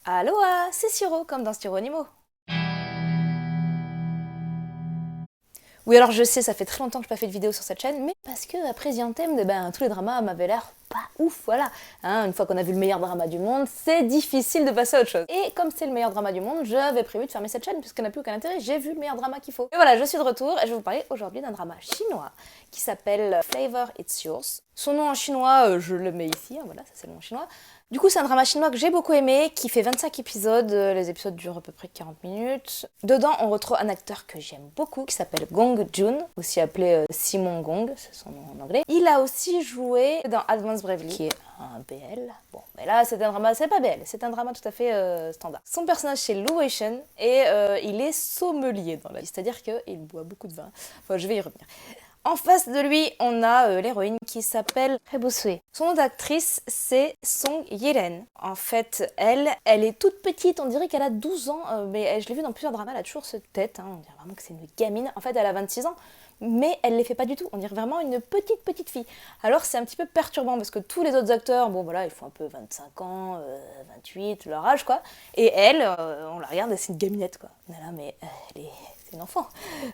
Aloha, c'est Siro, comme dans Styronimo. Oui, alors je sais, ça fait très longtemps que je n'ai pas fait de vidéo sur cette chaîne, mais parce que après Ziantem, tous les dramas m'avaient l'air pas ouf, voilà. Une fois qu'on a vu le meilleur drama du monde, c'est difficile de passer à autre chose. Et comme c'est le meilleur drama du monde, j'avais prévu de fermer cette chaîne puisqu'elle n'a plus aucun intérêt, j'ai vu le meilleur drama qu'il faut. Et voilà, je suis de retour et je vais vous parler aujourd'hui d'un drama chinois qui s'appelle Flavor It's Yours. Son nom en chinois, je le mets ici, voilà, ça c'est le nom chinois. Du coup, c'est un drama chinois que j'ai beaucoup aimé, qui fait 25 épisodes, les épisodes durent à peu près 40 minutes. Dedans, on retrouve un acteur que j'aime beaucoup, qui s'appelle Gong Joon, aussi appelé Simon Gong, c'est son nom en anglais. Il a aussi joué dans Advanced Bravely, qui est un BL. Bon, mais là, c'est un drama, c'est pas BL, c'est un drama tout à fait standard. Son personnage, c'est Lu Weishen, et il est sommelier dans la vie, c'est-à-dire qu'il boit beaucoup de vin. Enfin, je vais y revenir. En face de lui, on a l'héroïne qui s'appelle Rebusui. Son nom d'actrice, c'est Song Ye-ren. En fait, elle est toute petite, on dirait qu'elle a 12 ans, mais je l'ai vue dans plusieurs dramas, elle a toujours cette tête, on dirait vraiment que c'est une gamine. En fait, elle a 26 ans, mais elle ne les fait pas du tout, on dirait vraiment une petite fille. Alors c'est un petit peu perturbant, parce que tous les autres acteurs, bon voilà, ils font un peu 25 ans, 28, leur âge quoi, et elle, on la regarde, c'est une gaminette quoi. Là, mais elle est... c'est une enfant.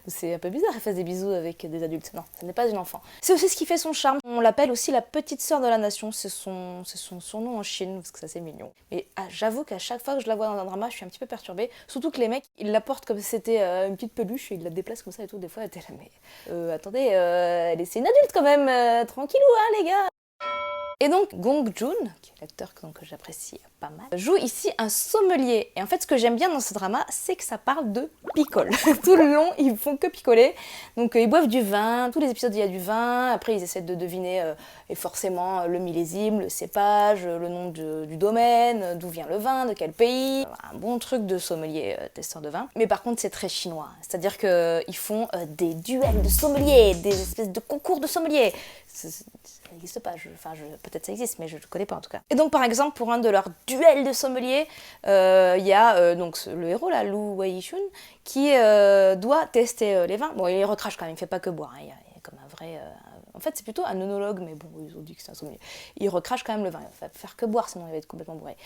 C'est un peu bizarre, elle fasse des bisous avec des adultes. Non, ce n'est pas une enfant. C'est aussi ce qui fait son charme. On l'appelle aussi la petite sœur de la nation. C'est son surnom en Chine, parce que ça c'est mignon. Mais j'avoue qu'à chaque fois que je la vois dans un drama, je suis un petit peu perturbée. Surtout que les mecs, ils la portent comme si c'était une petite peluche et ils la déplacent comme ça et tout. Des fois, elle était là, mais attendez, c'est une adulte quand même, tranquillou, hein les gars. Et donc, Gong Joon, qui est l'acteur que j'apprécie pas mal, joue ici un sommelier. Et en fait, ce que j'aime bien dans ce drama, c'est que ça parle de picole. Tout le long, ils font que picoler. Donc, ils boivent du vin. Tous les épisodes, il y a du vin. Après, ils essaient de deviner, et forcément, le millésime, le cépage, le nom du domaine, d'où vient le vin, de quel pays. Un bon truc de sommelier, testeur de vin. Mais par contre, c'est très chinois. C'est-à-dire qu'ils font des duels de sommeliers, des espèces de concours de sommeliers. Ça n'existe pas, peut-être ça existe, mais je ne le connais pas en tout cas. Et donc par exemple, pour un de leurs duels de sommeliers, il y a donc le héros là, Lu Weishun, qui doit tester les vins. Bon, il recrache quand même, il ne fait pas que boire, hein, il est comme un vrai... En fait, c'est plutôt un œnologue, mais bon, ils ont dit que c'est un sommelier. Il recrache quand même le vin, il va faire que boire, sinon il va être complètement bourré.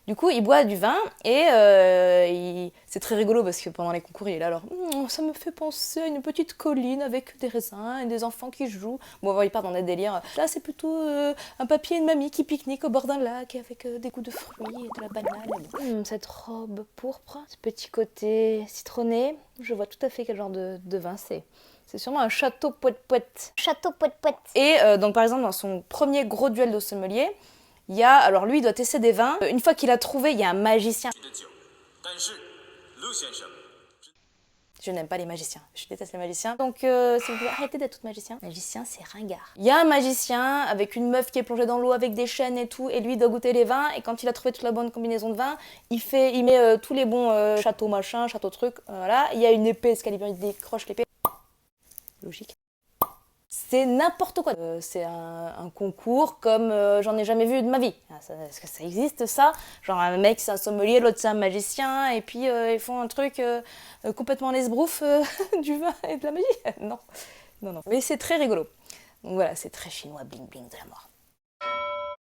Du coup, il boit du vin et c'est très rigolo parce que pendant les concours, il est là alors ça me fait penser à une petite colline avec des raisins et des enfants qui jouent. Bon, il part dans des délires. Là, c'est plutôt un papy et une mamie qui pique-niquent au bord d'un lac avec des goûts de fruits et de la banane. Cette robe pourpre, ce petit côté citronné, je vois tout à fait quel genre de vin c'est. C'est sûrement un château poète-poète. Château poète-poète. Et donc, par exemple, dans son premier gros duel de sommelier, il y a, alors lui, il doit tester des vins. Une fois qu'il a trouvé, il y a un magicien. Je n'aime pas les magiciens, je déteste les magiciens. Donc, si vous pouvez arrêter d'être tout magicien. Magicien, c'est ringard. Il y a un magicien avec une meuf qui est plongée dans l'eau avec des chaînes et tout, et lui il doit goûter les vins. Et quand il a trouvé toute la bonne combinaison de vins, il met tous les bons châteaux machin, châteaux trucs, voilà. Il y a une épée, Excalibur, il décroche l'épée. Logique. C'est n'importe quoi. C'est un concours comme j'en ai jamais vu de ma vie. Est-ce que ça existe ça? Genre un mec c'est un sommelier, l'autre c'est un magicien, et puis ils font un truc complètement l'esbrouf du vin et de la magie? Non, non. Mais c'est très rigolo. Donc voilà, c'est très chinois, bling bling de la mort.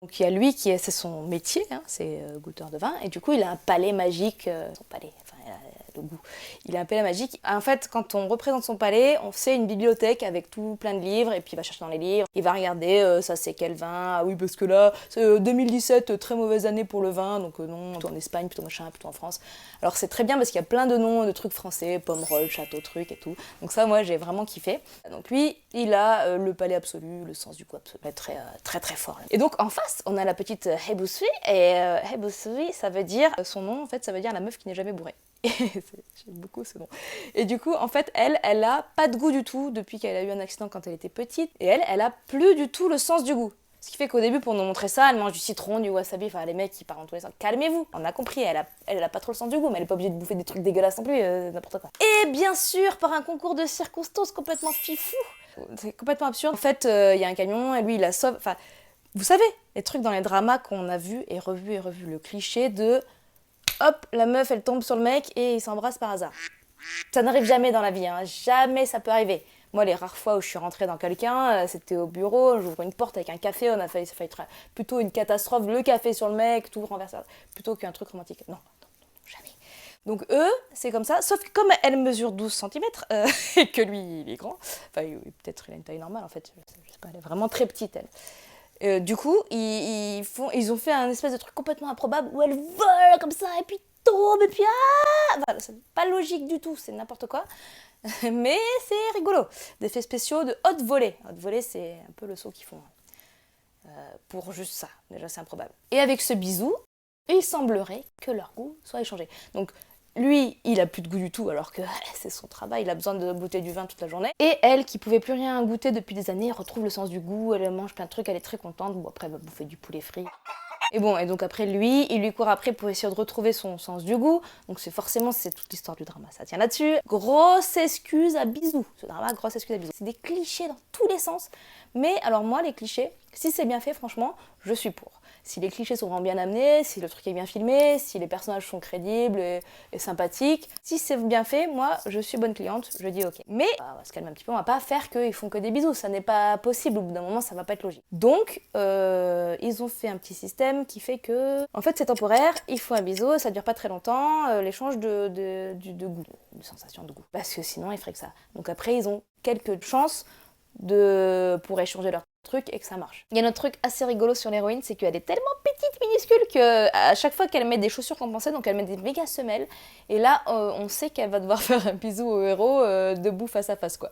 Donc il y a lui c'est son métier, hein, c'est goûteur de vin, et du coup il a un palais magique, son palais, enfin le goût. Il a un palais magique. En fait, quand on représente son palais, on fait une bibliothèque avec tout plein de livres, et puis il va chercher dans les livres, il va regarder, ça c'est quel vin, ah oui parce que là, c'est 2017, très mauvaise année pour le vin, donc non, plutôt en Espagne, plutôt machin, plutôt en France. Alors c'est très bien parce qu'il y a plein de noms de trucs français, Pomerol, Château Truc et tout. Donc ça, moi j'ai vraiment kiffé. Donc lui, il a le palais absolu, le sens du goût absolu, très fort. Et donc en face, on a la petite Hebusui, et Hebusui, ça veut dire, son nom en fait, ça veut dire la meuf qui n'est jamais bourrée. J'aime beaucoup ce nom. Et du coup, en fait, elle a pas de goût du tout depuis qu'elle a eu un accident quand elle était petite. Et elle a plus du tout le sens du goût. Ce qui fait qu'au début, pour nous montrer ça, elle mange du citron, du wasabi, enfin les mecs qui parlent dans tous les sens. Calmez-vous, on a compris, elle a pas trop le sens du goût, mais elle est pas obligée de bouffer des trucs dégueulasses non plus, n'importe quoi. Et bien sûr, par un concours de circonstances complètement fifou, c'est complètement absurde. En fait, il y a un camion, et lui, il la sauve. Enfin, vous savez, les trucs dans les dramas qu'on a vus et revus, le cliché de... Hop, la meuf, elle tombe sur le mec et ils s'embrassent par hasard. Ça n'arrive jamais dans la vie, hein. Jamais ça peut arriver. Moi, les rares fois où je suis rentrée dans quelqu'un, c'était au bureau, j'ouvre une porte avec un café, ça a failli être plutôt une catastrophe, le café sur le mec, tout renversé, plutôt qu'un truc romantique. Non, jamais. Donc eux, c'est comme ça, sauf que comme elle mesure 12 cm et que lui, il est grand, enfin peut-être il a une taille normale en fait, je sais pas, elle est vraiment très petite elle. Du coup, ils ont fait un espèce de truc complètement improbable où elle vole comme ça et puis tombe et puis voilà, c'est pas logique du tout, c'est n'importe quoi. Mais c'est rigolo. Des effets spéciaux de haute volée. Haute volée, c'est un peu le saut qu'ils font pour juste ça. Déjà, c'est improbable. Et avec ce bisou, il semblerait que leur goût soit échangé. Donc, lui, il a plus de goût du tout alors que c'est son travail, il a besoin de goûter du vin toute la journée. Et elle, qui pouvait plus rien goûter depuis des années, retrouve le sens du goût, elle mange plein de trucs, elle est très contente. Bon, après, elle va bouffer du poulet frit. Et bon, et donc après lui, il lui court après pour essayer de retrouver son sens du goût. Donc c'est toute l'histoire du drama, ça tient là-dessus. Grosse excuse à bisous. Ce drama, grosse excuse à bisous. C'est des clichés dans tous les sens. Mais alors moi, les clichés, si c'est bien fait, franchement, je suis pour. Si les clichés sont vraiment bien amenés, si le truc est bien filmé, si les personnages sont crédibles et sympathiques, si c'est bien fait, moi, je suis bonne cliente, je dis ok. Mais, on va se calmer un petit peu, on va pas faire qu'ils font que des bisous, ça n'est pas possible, au bout d'un moment, ça va pas être logique. Donc, ils ont fait un petit système qui fait que, en fait, c'est temporaire, il faut un bisou, ça dure pas très longtemps, l'échange de goût, de sensation de goût. Parce que sinon, ils feraient que ça. Donc après, ils ont quelques chances pour échanger leur truc et que ça marche. Il y a un autre truc assez rigolo sur l'héroïne, c'est qu'elle est tellement petite, minuscule, que à chaque fois qu'elle met des chaussures compensées, donc elle met des méga semelles, et là on sait qu'elle va devoir faire un bisou au héros debout face à face quoi.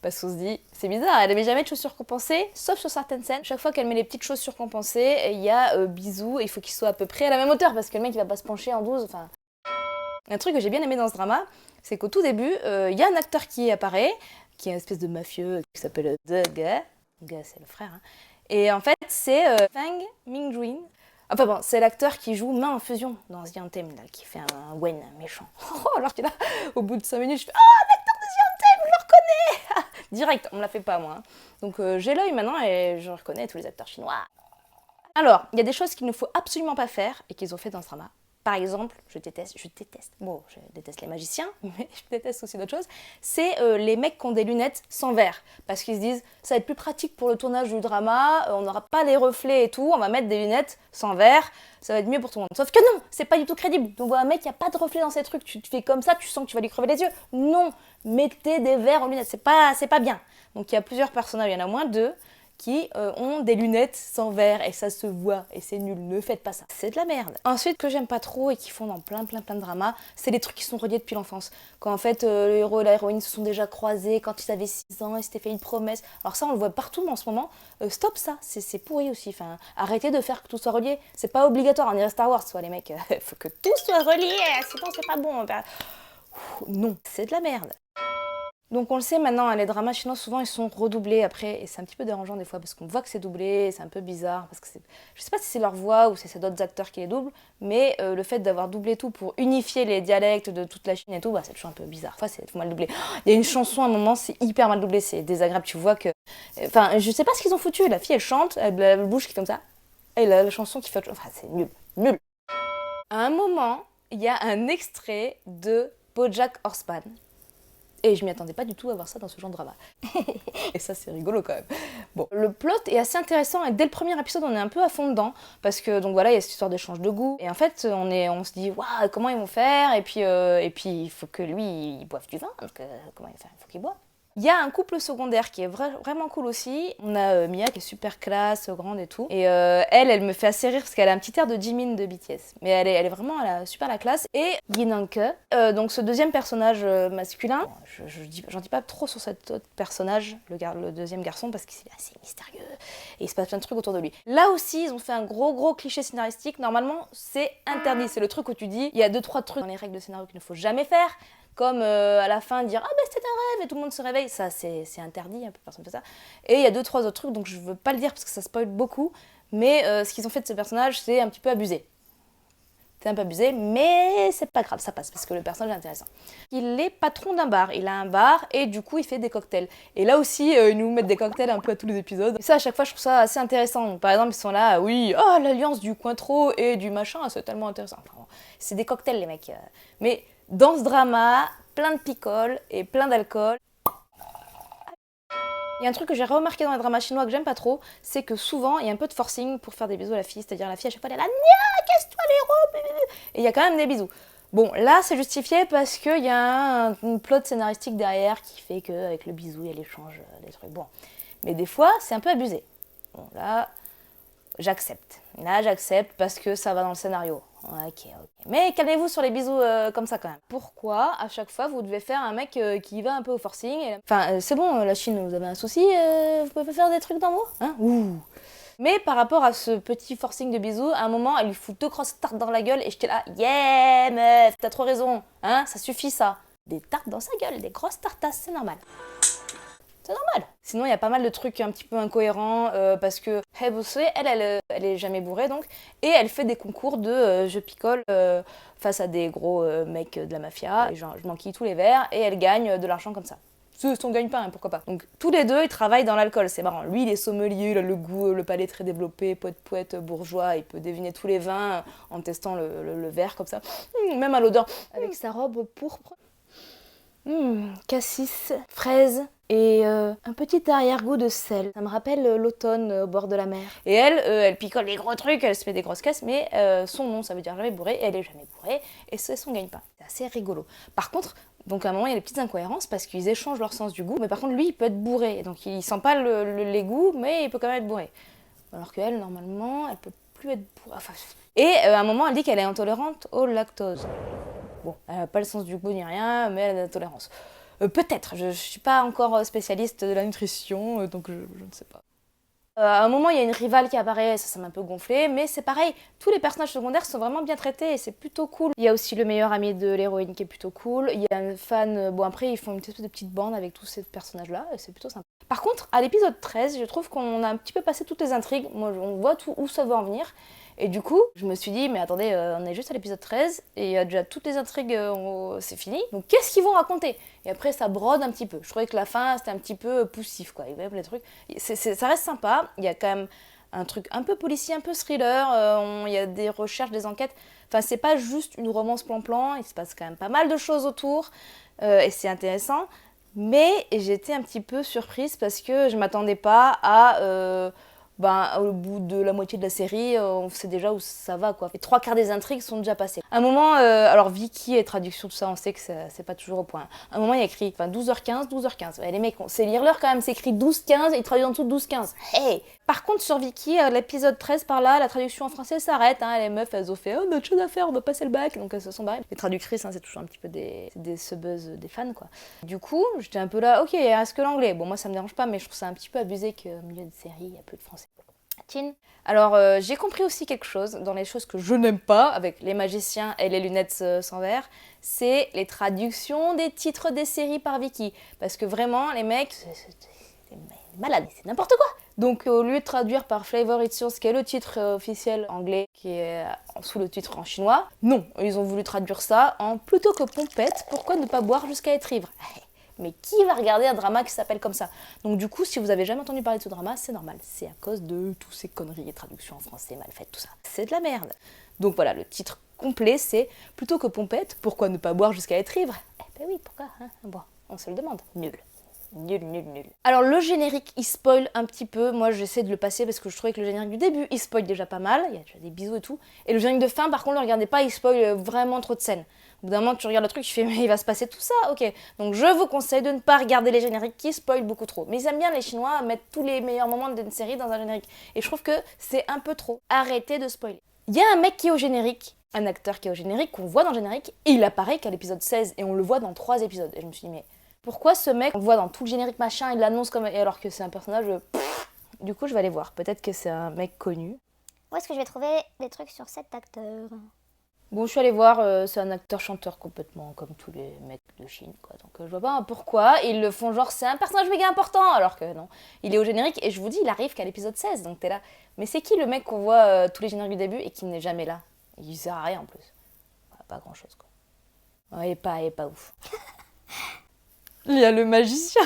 Parce qu'on se dit, c'est bizarre, elle met jamais de chaussures compensées, sauf sur certaines scènes. Chaque fois qu'elle met les petites chaussures compensées, il y a bisou, et il faut qu'il soit à peu près à la même hauteur, parce que le mec il va pas se pencher en 12, enfin... Un truc que j'ai bien aimé dans ce drama, c'est qu'au tout début, il y a un acteur qui apparaît, qui est une espèce de mafieux qui s'appelle Ge. Ge, c'est le frère. Hein. Et en fait, c'est Fang Mingjun. Enfin bon, c'est l'acteur qui joue Main en fusion dans The Anthem, là, qui fait un Wen méchant. Alors qu'il a, au bout de 5 minutes, je fais ah, l'acteur de The Anthem, je le reconnais. Direct, on me la fait pas moi. Hein. Donc j'ai l'œil maintenant et je reconnais tous les acteurs chinois. Alors, il y a des choses qu'il ne faut absolument pas faire et qu'ils ont fait dans ce drama. Par exemple, je déteste les magiciens, mais je déteste aussi d'autres choses, c'est les mecs qui ont des lunettes sans verre. Parce qu'ils se disent, ça va être plus pratique pour le tournage du drama, on n'aura pas les reflets et tout, on va mettre des lunettes sans verre, ça va être mieux pour tout le monde. Sauf que non, c'est pas du tout crédible. On voit un mec qui a pas de reflets dans ses trucs, tu te fais comme ça, tu sens que tu vas lui crever les yeux. Non, mettez des verres en lunettes, c'est pas bien. Donc il y a plusieurs personnages, il y en a au moins 2, qui ont des lunettes sans verre et ça se voit et c'est nul, ne faites pas ça, c'est de la merde. Ensuite, que j'aime pas trop et qui font dans plein de dramas, c'est les trucs qui sont reliés depuis l'enfance. Quand en fait le héros et l'héroïne se sont déjà croisés quand ils avaient 6 ans, ils s'étaient fait une promesse. Alors ça on le voit partout en ce moment, stop ça, c'est pourri aussi, enfin arrêtez de faire que tout soit relié, c'est pas obligatoire, on dirait Star Wars, soit les mecs, faut que tout soit relié, sinon c'est pas bon. Non, c'est de la merde. Donc on le sait maintenant, les dramas chinois souvent ils sont redoublés après et c'est un petit peu dérangeant des fois parce qu'on voit que c'est doublé, c'est un peu bizarre parce que je sais pas si c'est leur voix ou si c'est d'autres acteurs qui les doublent, mais le fait d'avoir doublé tout pour unifier les dialectes de toute la Chine et tout, bah, c'est toujours un peu bizarre. Enfin c'est mal doublé. Il y a une chanson à un moment, c'est hyper mal doublé, c'est désagréable, tu vois que... Enfin je sais pas ce qu'ils ont foutu, la fille elle chante, elle a la bouche qui fait comme ça, et la chanson qui fait... Enfin c'est nul, nul. À un moment, il y a un extrait de BoJack Horseman. Et je m'y attendais pas du tout à voir ça dans ce genre de drama. Et ça, c'est rigolo quand même. Bon, le plot est assez intéressant et dès le premier épisode, on est un peu à fond dedans. Parce que, donc voilà, il y a cette histoire d'échange de goût. Et en fait, on se dit, waouh, comment ils vont faire et puis, il faut que lui, il boive du vin. Donc, comment il va faire? Il faut qu'il boive. Il y a un couple secondaire qui est vraiment cool aussi. On a Mia qui est super classe, grande et tout. Et elle me fait assez rire parce qu'elle a un petit air de Jimin de BTS. Mais elle est vraiment super la classe. Et Yin Hanke, donc ce deuxième personnage masculin, j'en dis pas trop sur cet autre personnage, le deuxième garçon, parce qu'il est assez mystérieux et il se passe plein de trucs autour de lui. Là aussi, ils ont fait un gros cliché scénaristique. Normalement, c'est interdit. C'est le truc où tu dis, il y a 2-3 trucs dans les règles de scénario qu'il ne faut jamais faire. Comme à la fin dire « Ah ben c'était un rêve » et tout le monde se réveille. Ça, c'est interdit, personne ne fait ça. Et il y a 2-3 autres trucs, donc je veux pas le dire parce que ça spoil beaucoup. Mais ce qu'ils ont fait de ce personnage, c'est un petit peu abusé. C'est un peu abusé, mais c'est pas grave, ça passe parce que le personnage est intéressant. Il est patron d'un bar, il a un bar et du coup il fait des cocktails. Et là aussi, ils nous mettent des cocktails un peu à tous les épisodes. Et ça, à chaque fois, je trouve ça assez intéressant. Donc, par exemple, ils sont là, oui, oh l'alliance du Cointreau et du machin, c'est tellement intéressant. Enfin, c'est des cocktails, les mecs. Mais dans ce drama, plein de picoles et plein d'alcool. Il y a un truc que j'ai remarqué dans les dramas chinois que j'aime pas trop, c'est que souvent il y a un peu de forcing pour faire des bisous à la fille, c'est-à-dire la fille à chaque fois elle est là, Nya, casse-toi les robes, et il y a quand même des bisous. Bon, là c'est justifié parce qu'il y a une plot scénaristique derrière qui fait qu'avec le bisou il y a l'échange des trucs. Bon, mais des fois c'est un peu abusé. Bon, là j'accepte. Là j'accepte parce que ça va dans le scénario. Ok. Mais calmez-vous sur les bisous comme ça quand même. Pourquoi à chaque fois vous devez faire un mec qui va un peu au forcing Enfin, c'est bon, la Chine, vous avez un souci vous pouvez pas faire des trucs d'amour hein. Ouh. Mais par rapport à ce petit forcing de bisous, à un moment, elle lui fout 2 grosses tartes dans la gueule et j'étais là, yeah meuf, t'as trop raison, hein, ça suffit ça. Des tartes dans sa gueule, des grosses tartasses, c'est normal. C'est normal. Sinon, il y a pas mal de trucs un petit peu incohérents parce que Hebose, elle est jamais bourrée donc, et elle fait des concours de je picole face à des gros mecs de la mafia, et genre, je m'enquille tous les verres et elle gagne de l'argent comme ça. Si on gagne pas, hein, pourquoi pas. Donc tous les deux, ils travaillent dans l'alcool, c'est marrant. Lui, il est sommelier, il a le goût, le palais très développé, poète, bourgeois, il peut deviner tous les vins en testant le verre comme ça, même à l'odeur. Avec sa robe pourpre. Cassis, fraise et un petit arrière-goût de sel. Ça me rappelle l'automne au bord de la mer. Et elle picole des gros trucs, elle se fait des grosses caisses, mais son nom, ça veut dire jamais bourrée, et elle est jamais bourrée, et c'est son gagne-pain. C'est assez rigolo. Par contre, donc à un moment, il y a des petites incohérences parce qu'ils échangent leur sens du goût, mais par contre, lui, il peut être bourré, et donc il sent pas les goûts, mais il peut quand même être bourré. Alors qu'elle, normalement, elle peut plus être bourrée. Enfin, et à un moment, elle dit qu'elle est intolérante au lactose. Bon, elle n'a pas le sens du goût ni rien, mais elle a de la tolérance. Peut-être, je ne suis pas encore spécialiste de la nutrition, donc je ne sais pas. À un moment, il y a une rivale qui apparaît, ça m'a un peu gonflé, mais c'est pareil, tous les personnages secondaires sont vraiment bien traités et c'est plutôt cool. Il y a aussi le meilleur ami de l'héroïne qui est plutôt cool, il y a un fan, bon après ils font une espèce de petite bande avec tous ces personnages-là, et c'est plutôt sympa. Par contre, à l'épisode 13, je trouve qu'on a un petit peu passé toutes les intrigues, moi on voit où ça va en venir, et du coup, je me suis dit, mais attendez, on est juste à l'épisode 13, et il y a déjà toutes les intrigues, c'est fini, donc qu'est-ce qu'ils vont raconter? Et après, ça brode un petit peu. Je trouvais que la fin, c'était un petit peu poussif, quoi. Il y avait les trucs. Ça reste sympa, il y a quand même un truc un peu policier, un peu thriller, il y a des recherches, des enquêtes. Enfin, c'est pas juste une romance plan-plan, il se passe quand même pas mal de choses autour, et c'est intéressant. Mais j'étais un petit peu surprise parce que je m'attendais pas à... au bout de la moitié de la série, on sait déjà où ça va, quoi. Les 3/4 des intrigues sont déjà passées. À un moment, alors Viki et traduction, tout ça, on sait que c'est pas toujours au point. À un moment, il y a écrit 12h15, 12h15. Ouais, les mecs, c'est lire l'heure quand même, c'est écrit 12h15 et ils traduisent en dessous 12h15. Hey! Par contre, sur Viki, l'épisode 13 par là, la traduction en français s'arrête. Hein, les meufs, elles ont fait oh, notre chose à faire, on va passer le bac. Donc elles se sont barrées. Les traductrices, hein, c'est toujours un petit peu des subbuzz des fans, quoi. Du coup, j'étais un peu là, ok, est-ce que l'anglais? Bon, moi ça me dérange pas, mais je trouve ça un petit peu abusé qu'au milieu de série, il y a peu de français. Alors, j'ai compris aussi quelque chose dans les choses que je n'aime pas avec les magiciens et les lunettes sans verre, c'est les traductions des titres des séries par Viki. Parce que vraiment, les mecs, c'est malade, c'est n'importe quoi. Donc, au lieu de traduire par Flavor It's Yours, qui est le titre officiel anglais, qui est sous le titre en chinois, non, ils ont voulu traduire ça en plutôt que pompette, pourquoi ne pas boire jusqu'à être ivre? Mais qui va regarder un drama qui s'appelle comme ça? Donc du coup, si vous avez jamais entendu parler de ce drama, c'est normal. C'est à cause de tous ces conneries et traductions en français mal faites, tout ça. C'est de la merde. Donc voilà, le titre complet, c'est plutôt que pompette, pourquoi ne pas boire jusqu'à être ivre? Eh ben oui, pourquoi hein? Bon, on se le demande. Nul. Nul. Alors le générique, il spoil un petit peu. Moi, j'essaie de le passer parce que je trouvais que le générique du début, il spoil déjà pas mal. Il y a déjà des bisous et tout. Et le générique de fin, par contre, ne le regardez pas, il spoil vraiment trop de scènes. Au bout d'un moment, tu regardes le truc, tu fais mais il va se passer tout ça, ok. Donc je vous conseille de ne pas regarder les génériques qui spoilent beaucoup trop. Mais ils aiment bien les Chinois mettre tous les meilleurs moments d'une série dans un générique. Et je trouve que c'est un peu trop. Arrêtez de spoiler. Il y a un mec qui est au générique, un acteur qui est au générique, qu'on voit dans le générique, et il apparaît qu'à l'épisode 16, et on le voit dans 3 épisodes. Et je me suis dit mais pourquoi ce mec, on le voit dans tout le générique machin, il l'annonce comme... Et alors que c'est un personnage... Du coup je vais aller voir, peut-être que c'est un mec connu. Où est-ce que je vais trouver des trucs sur cet acteur? Bon, je suis allée voir, c'est un acteur-chanteur complètement comme tous les mecs de Chine, quoi. Donc je vois pas pourquoi ils le font genre c'est un personnage méga important, alors que non. Il est au générique et je vous dis, il arrive qu'à l'épisode 16, donc t'es là. Mais c'est qui le mec qu'on voit tous les génériques du début et qui n'est jamais là? Il sert à rien en plus. Pas grand-chose, quoi. Ouais, il est pas ouf. Il y a le magicien.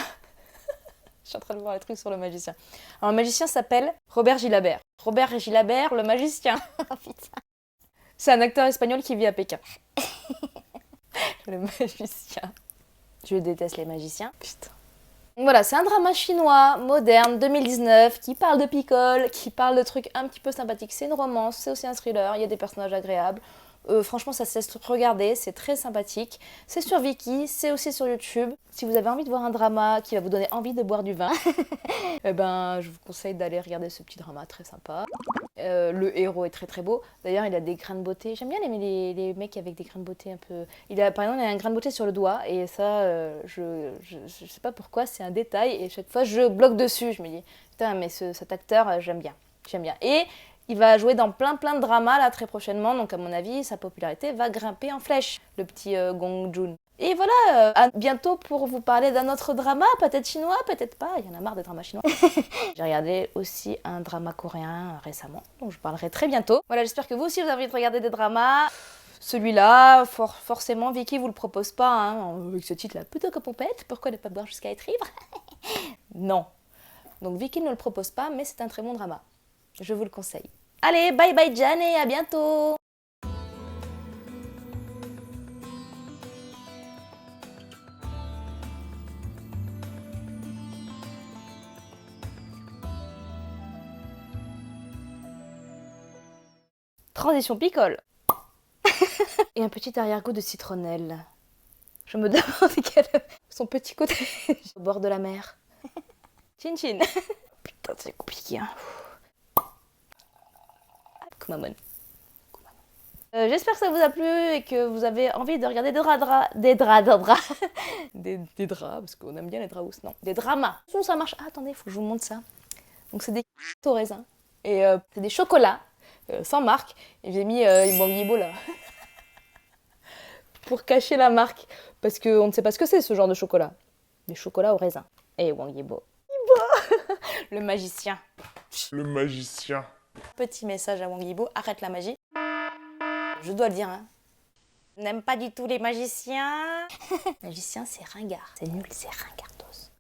Je suis en train de voir les trucs sur le magicien. Alors le magicien s'appelle Robert Gilabert. Robert Gilabert, le magicien. Oh putain. C'est un acteur espagnol qui vit à Pékin. Le magicien. Je déteste les magiciens. Putain. Voilà, c'est un drama chinois, moderne, 2019, qui parle de picole, qui parle de trucs un petit peu sympathiques. C'est une romance, c'est aussi un thriller, il y a des personnages agréables. Franchement, ça se laisse regarder, c'est très sympathique. C'est sur Viki, c'est aussi sur YouTube. Si vous avez envie de voir un drama qui va vous donner envie de boire du vin, eh ben, je vous conseille d'aller regarder ce petit drama très sympa. Le héros est très très beau. D'ailleurs, il a des grains de beauté. J'aime bien les mecs avec des grains de beauté un peu. Par exemple, il a un grain de beauté sur le doigt et ça, je sais pas pourquoi, c'est un détail et chaque fois je bloque dessus. Je me dis, putain, mais cet acteur, j'aime bien. J'aime bien. Et il va jouer dans plein de dramas là très prochainement, donc à mon avis, sa popularité va grimper en flèche, le petit Gong Joon. Et voilà, à bientôt pour vous parler d'un autre drama, peut-être chinois, peut-être pas, il y en a marre des dramas chinois. J'ai regardé aussi un drama coréen récemment, dont je parlerai très bientôt. Voilà, j'espère que vous aussi vous avez envie de regarder des dramas. Celui-là, forcément, Viki vous le propose pas, hein, avec ce titre-là, plutôt que pompette, pourquoi ne pas boire jusqu'à être ivre? Non. Donc Viki ne le propose pas, mais c'est un très bon drama. Je vous le conseille. Allez, bye bye Jan et à bientôt! Transition picole. Et un petit arrière-goût de citronnelle. Je me demande quel son petit côté au bord de la mer. Chin chin. Putain, c'est compliqué, hein. Kumamon. J'espère que ça vous a plu et que vous avez envie de regarder des draps, parce qu'on aime bien les draps, non, des dramas. Ça marche. Ah, attendez, il faut que je vous montre ça. Donc c'est des au raisin et c'est des chocolats sans marque. Et j'ai mis Wang Yibo là pour cacher la marque parce qu'on ne sait pas ce que c'est ce genre de chocolat. Des chocolats au raisin. Et Wang Yibo. Le magicien. Le magicien. Petit message à Wang Yibo, arrête la magie. Je dois le dire, hein. N'aime pas du tout les magiciens. Magicien, c'est ringard. C'est nul, c'est ringardos.